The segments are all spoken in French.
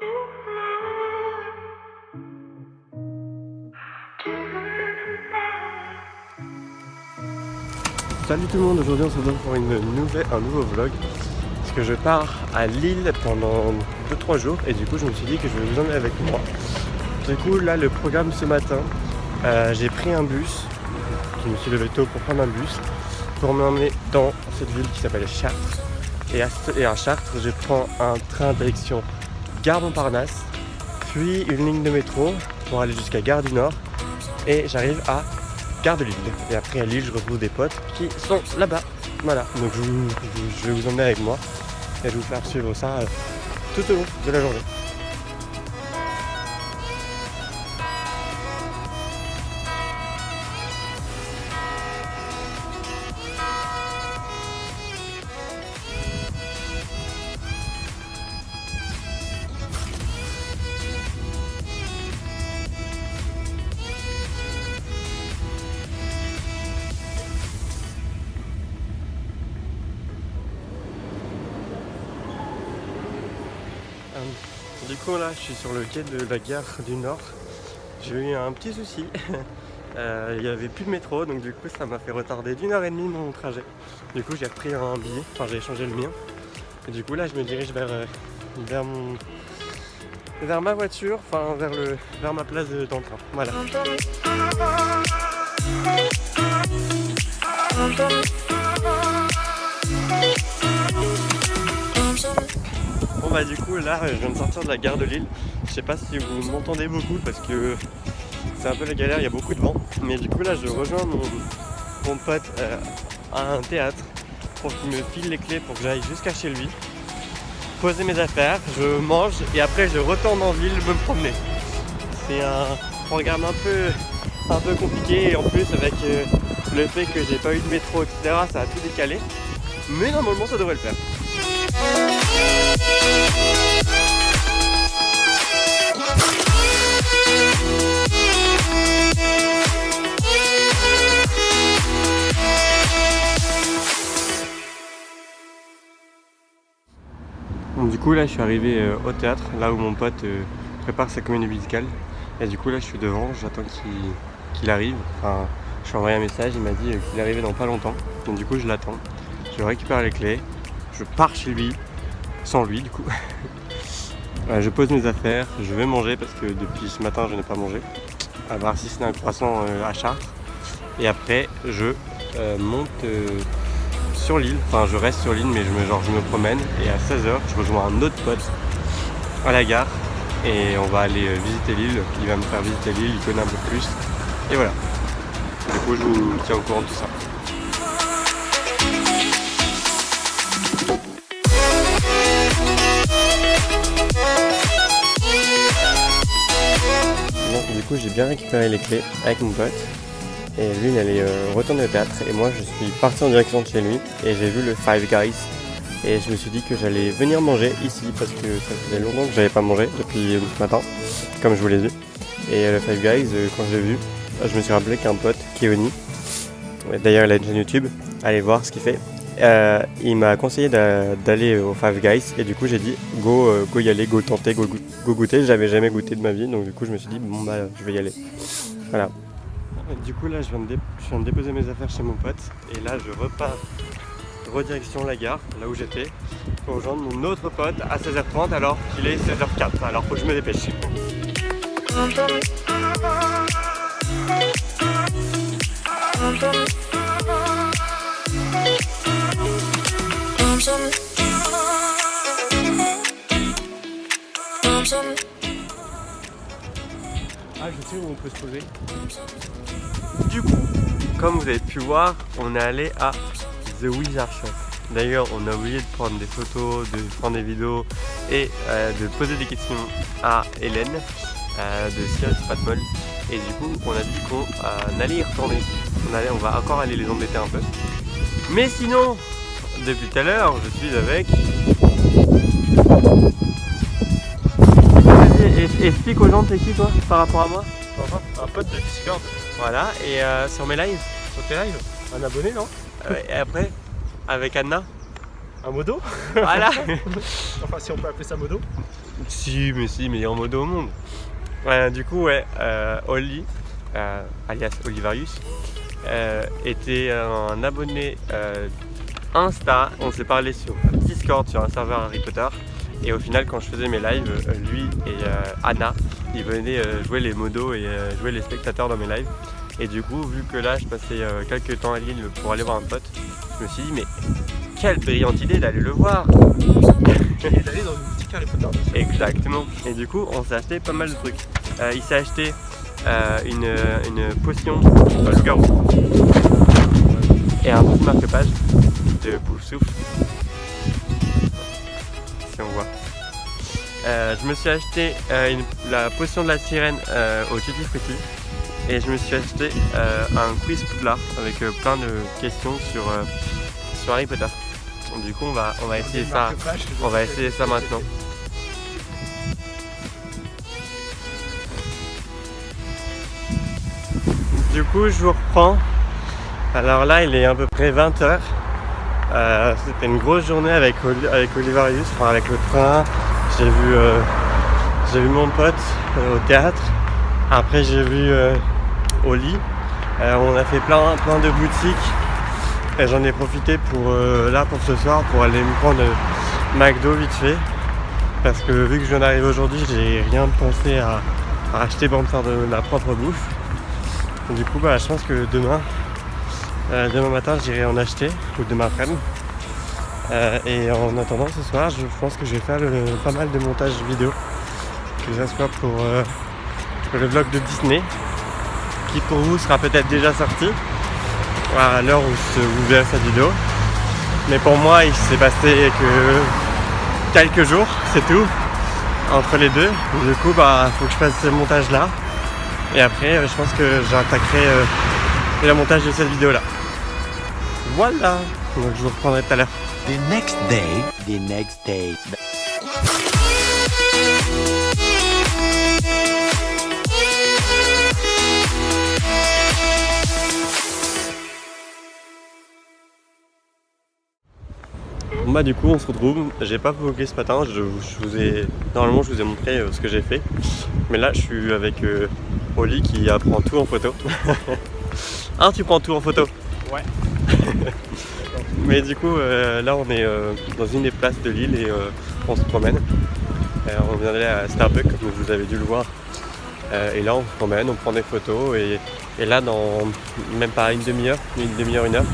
Salut tout le monde, aujourd'hui on se retrouve pour un nouveau vlog. Parce que je pars à Lille pendant 2-3 jours et du coup je me suis dit que je vais vous emmener avec moi. Du coup là le programme ce matin, j'ai pris un bus, je me suis levé tôt pour prendre un bus pour m'emmener dans cette ville qui s'appelle Chartres. Et à Chartres je prends un train direction Gare Montparnasse, puis une ligne de métro pour aller jusqu'à Gare du Nord et j'arrive à Gare de Lille. Et après à Lille je retrouve des potes qui sont là-bas. Voilà, donc je vais vous emmener avec moi et je vais vous faire suivre ça tout au long de la journée. Du coup là je suis sur le quai de la gare du Nord. J'ai eu un petit souci. Il n'y avait plus de métro donc du coup ça m'a fait retarder d'1h30 mon trajet. Du coup j'ai repris un billet, enfin j'ai changé le mien. Et du coup là je me dirige vers ma voiture, enfin vers ma place dans le train. Voilà. Bon bah du coup là je viens de sortir de la gare de Lille. Je sais pas si vous m'entendez beaucoup parce que c'est un peu la galère, il y a beaucoup de vent. Mais du coup là je rejoins mon pote à un théâtre pour qu'il me file les clés pour que j'aille jusqu'à chez lui, poser mes affaires, je mange et après je retourne en ville me promener. C'est un programme un peu compliqué et en plus avec le fait que j'ai pas eu de métro etc. ça a tout décalé. Mais normalement ça devrait le faire. Bon, du coup là je suis arrivé au théâtre, là où mon pote prépare sa comédie musicale. Et du coup là je suis devant, j'attends qu'il arrive. Enfin, je lui ai envoyé un message, il m'a dit qu'il arrivait dans pas longtemps. Donc du coup je l'attends, je récupère les clés, je pars chez lui, sans lui du coup. Je pose mes affaires, je vais manger parce que depuis ce matin je n'ai pas mangé. À voir si c'est un croissant à Chartres. Et après je monte sur l'île, enfin je reste sur l'île mais je me promène et à 16h je rejoins un autre pote à la gare et on va aller visiter l'île, il va me faire visiter l'île, il connaît un peu plus et voilà. Du coup je vous tiens au courant de tout ça. Bon, du coup j'ai bien récupéré les clés avec mon pote. Et lui il allait retourner au théâtre et moi je suis parti en direction de chez lui et j'ai vu le Five Guys et je me suis dit que j'allais venir manger ici parce que ça faisait longtemps que j'avais pas mangé depuis ce matin comme je vous l'ai dit. Et le Five Guys quand je l'ai vu je me suis rappelé qu'un pote, Keoni, d'ailleurs il a une chaîne YouTube, allez voir ce qu'il fait, il m'a conseillé d'aller au Five Guys et du coup j'ai dit go y aller, go tenter, go goûter. J'avais jamais goûté de ma vie donc du coup je me suis dit bon bah je vais y aller. Voilà. Du coup là je viens de déposer mes affaires chez mon pote et là je repars redirection la gare, là où j'étais, pour rejoindre mon autre pote à 16h30 alors qu'il est 16h04, alors faut que je me dépêche. Ah je sais où on peut se poser. Du coup, comme vous avez pu voir, on est allé à The Wizard Shop. D'ailleurs, on a oublié de prendre des photos, de prendre des vidéos et de poser des questions à Hélène de Sirius Patmol. Et du coup, on a dit qu'on allait y retourner. On va encore aller les embêter un peu. Mais sinon, depuis tout à l'heure, je suis avec... Vas-y, explique aux gens t'es qui toi par rapport à moi. Un pote de Discord. Voilà, et sur mes lives, Sur tes lives, un abonné, non? et après, avec Anna. Un modo. Voilà. Enfin, si on peut appeler ça modo. Si, meilleur modo au monde. Du coup, ouais, Oli, alias Olivarius, était un abonné Insta. On s'est parlé sur Discord, sur un serveur Harry Potter. Et au final, quand je faisais mes lives, lui et Anna, ils venaient jouer les modos et jouer les spectateurs dans mes lives. Et du coup, vu que là, je passais quelques temps à Lille pour aller voir un pote, je me suis dit, mais quelle brillante idée d'aller le voir. Et d'aller dans une boutique Harry Potter. Exactement. Et du coup, on s'est acheté pas mal de trucs. Il s'est acheté une potion loup-garou et un petit marque-page de Poufsouffle. Si on voit. Je me suis acheté la potion de la sirène au Tutti Frutti. Et je me suis acheté un quiz Poudlard avec plein de questions sur Harry Potter. Donc, du coup, on va essayer ça. On va essayer ça maintenant. Du coup, je vous reprends. Alors là, il est à peu près 20h. C'était une grosse journée avec Olivarius, enfin avec le train. J'ai vu mon pote au théâtre. Après, j'ai vu Oli. On a fait plein de boutiques. Et j'en ai profité pour ce soir pour aller me prendre McDo vite fait. Parce que vu que je viens d'arriver aujourd'hui, j'ai rien pensé à acheter pour me faire de ma propre bouffe. Et du coup, je pense que demain matin, j'irai en acheter, ou demain après-midi. Et en attendant, ce soir, je pense que je vais faire pas mal de montage vidéo. Que ce soit pour le vlog de Disney, qui pour vous sera peut-être déjà sorti à l'heure où vous verrez cette vidéo. Mais pour moi, il s'est passé que quelques jours, c'est tout, entre les deux. Du coup, faut que je fasse ce montage-là. Et après, je pense que j'attaquerai le montage de cette vidéo-là. Voilà. Donc je vous reprendrai tout à l'heure. The next day. Du coup on se retrouve, j'ai pas vlogué ce matin, normalement je vous ai montré ce que j'ai fait. Mais là je suis avec Oli qui prend tout en photo. Hein, tu prends tout en photo? Ouais. Mais du coup là on est dans une des places de Lille et on se promène. On vient d'aller à Starbucks comme vous avez dû le voir. Et là on se promène, on prend des photos et là dans même pas une demi-heure, une heure,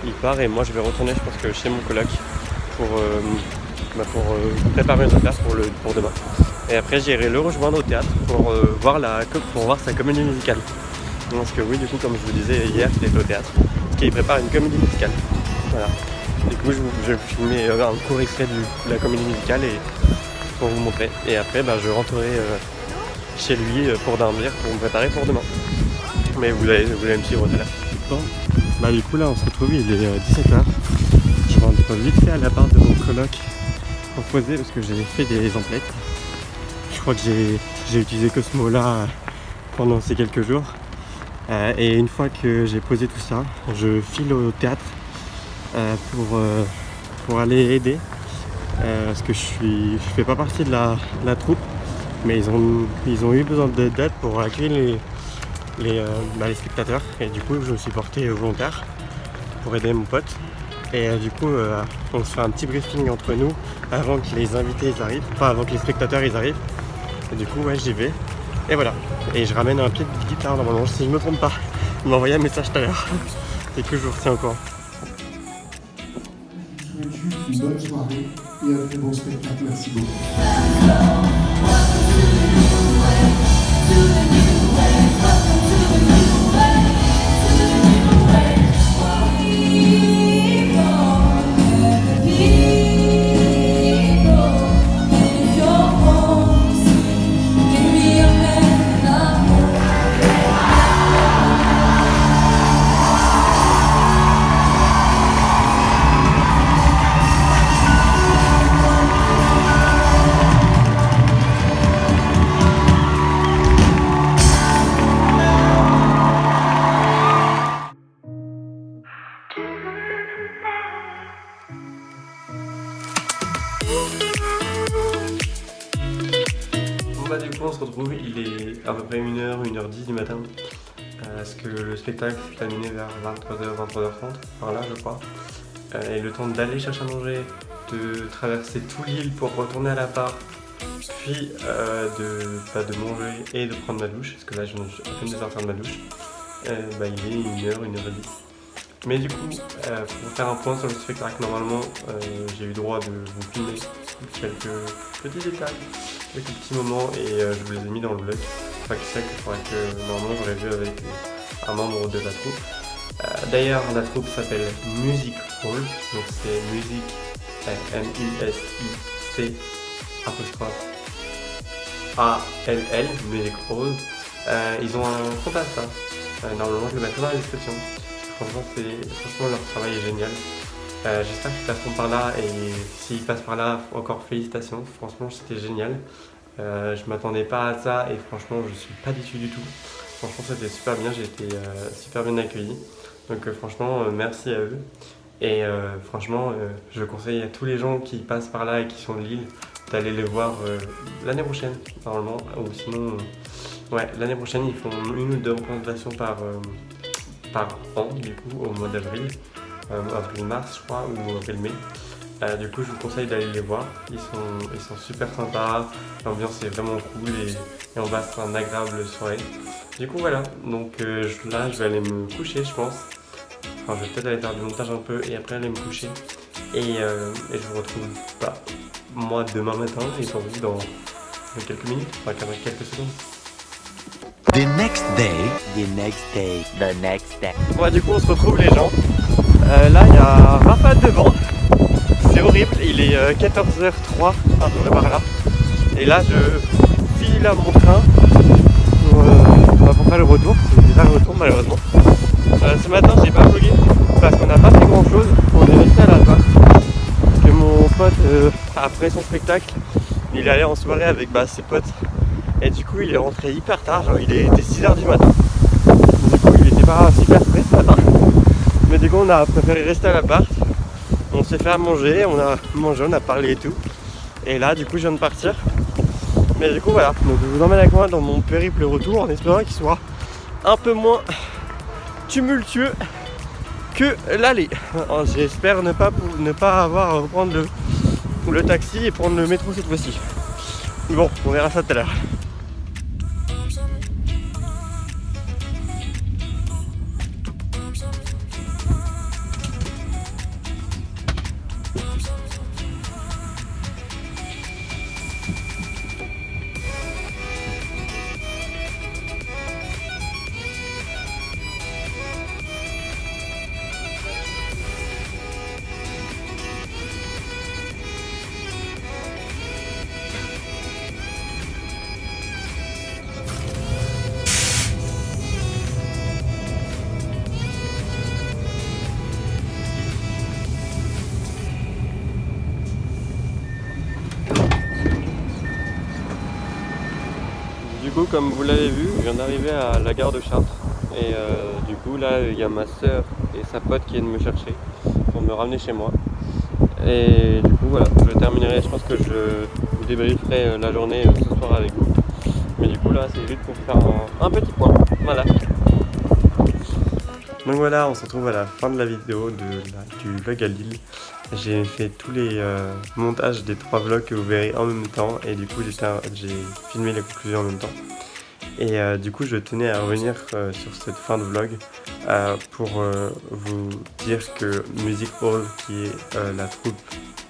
il part et moi je vais retourner je pense que chez mon coloc pour préparer mes affaires pour demain. Et après j'irai le rejoindre au théâtre pour voir sa comédie musicale. Parce que oui, du coup comme je vous disais hier, j'étais au théâtre, parce qu'il prépare une comédie musicale. Voilà. Du coup je vais filmer un court extrait de la comédie musicale et pour vous montrer. Et après je rentrerai chez lui pour dormir, pour me préparer pour demain. Mais vous allez me suivre tout à l'heure. Du coup là on se retrouve, il est 17h. Je rentre vite fait à l'appart de mon coloc pour poser parce que j'ai fait des emplettes. Je crois que j'ai utilisé que ce mot là pendant ces quelques jours. Et une fois que j'ai posé tout ça, je file au théâtre pour aller aider. Parce que je fais pas partie de la troupe, mais ils ont eu besoin d'aide pour accueillir les spectateurs, et du coup je me suis porté volontaire pour aider mon pote. Et du coup on se fait un petit briefing entre nous avant que les invités arrivent, enfin avant que les spectateurs arrivent. Et du coup j'y vais et voilà, et je ramène un pied de guitare normalement si je me trompe pas. Il m'a envoyé un message tout à l'heure et que je vous retiens encore. Une bonne soirée et un très bon spectacle, merci beaucoup. coup on se retrouve, il est à peu près 1h, 1h10 du matin. Parce que le spectacle s'est terminé vers 23h, 23h30, par là je crois. Et le temps d'aller chercher à manger, de traverser tout l'île pour retourner à l'appart, puis de manger et de prendre ma douche, parce que là je viens à peine de sortir de ma douche. Il est 1h, 1h10. Mais du coup, pour faire un point sur le spectacle, normalement j'ai eu droit de vous filmer quelques petits détails, quelques petits moments, et je vous les ai mis dans le vlog. Enfin, qui sait que normalement j'aurais vu avec un membre de la troupe. D'ailleurs, la troupe s'appelle Music Hall, donc c'est musique M-U-S-I-C apostrophe A-L-L, Music Hall. Ils ont un compte Insta, normalement je le mettrai dans la description. Franchement leur travail est génial. J'espère qu'ils passeront par là, et s'ils passent par là, encore félicitations, franchement c'était génial. Je m'attendais pas à ça et franchement je suis pas déçu du tout. Franchement c'était super bien, j'ai été super bien accueilli. Donc franchement merci à eux. Et franchement je conseille à tous les gens qui passent par là et qui sont de Lille d'aller les voir l'année prochaine normalement. Ou sinon ouais, l'année prochaine ils font 1 ou 2 représentations par an du coup au mois d'avril. Avril-mars je crois, ou avril-mai. Du coup je vous conseille d'aller les voir, ils sont super sympas, l'ambiance est vraiment cool et on va faire une agréable soirée. Du coup voilà, donc là je vais aller me coucher je pense. Enfin je vais peut-être aller faire du montage un peu et après aller me coucher. Et je vous retrouve moi demain matin et pour vous dans quelques minutes, enfin quelques secondes. The next day, the next day, the next day. Ouais, du coup on se retrouve les gens. Là il y a rafale de vent. C'est horrible, il est 14h03 à peu près par là. Et là je file à mon train pour faire le retour. C'est déjà le retour malheureusement. Ce matin j'ai pas vlogué parce qu'on n'a pas fait grand chose. On est resté à l'appart. Que mon pote après son spectacle, il est allé en soirée avec ses potes. Et du coup il est rentré hyper tard, genre il était 6h du matin. Du coup il était pas super frais ce matin. Mais du coup on a préféré rester à l'appart. On s'est fait à manger, on a mangé, on a parlé et tout. Et là du coup je viens de partir. Mais du coup voilà, donc je vous emmène avec moi dans mon périple retour en espérant qu'il soit un peu moins tumultueux que l'aller. J'espère ne pas avoir à reprendre le taxi et prendre le métro cette fois-ci. Bon, on verra ça tout à l'heure. Du coup, comme vous l'avez vu, je viens d'arriver à la gare de Chartres. Et du coup, là, il y a ma soeur et sa pote qui viennent me chercher pour me ramener chez moi. Et du coup, voilà, je terminerai. Je pense que je vous débrieferai la journée ce soir avec vous. Mais du coup, là, c'est juste pour faire un petit point. Voilà. Donc voilà, on se retrouve à la fin de la vidéo du vlog à Lille. J'ai fait tous les montages des 3 vlogs que vous verrez en même temps et du coup j'ai filmé les conclusions en même temps. Et du coup je tenais à revenir sur cette fin de vlog pour vous dire que Music Hall, qui est la troupe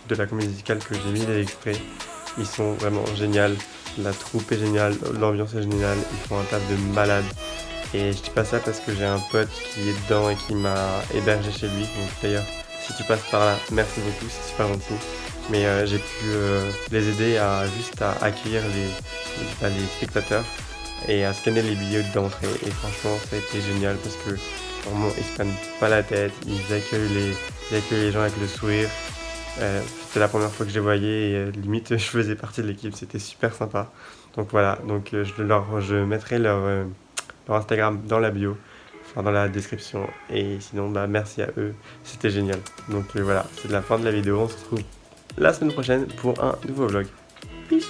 de la comédie musicale que j'ai mis les extraits, ils sont vraiment géniaux. La troupe est géniale, l'ambiance est géniale, ils font un taf de malade. Et je dis pas ça parce que j'ai un pote qui est dedans et qui m'a hébergé chez lui. Donc d'ailleurs, si tu passes par là, merci beaucoup, c'est super gentil. Mais j'ai pu les aider à accueillir les spectateurs et à scanner les billets d'entrée. Et franchement, ça a été génial parce que vraiment, ils se prennent pas la tête, ils accueillent les gens avec le sourire. C'était la première fois que je les voyais et limite je faisais partie de l'équipe, c'était super sympa. Donc voilà, donc je mettrai leur Instagram dans la bio, enfin dans la description, et sinon merci à eux, c'était génial. Donc voilà, c'est la fin de la vidéo, on se retrouve la semaine prochaine pour un nouveau vlog. Peace.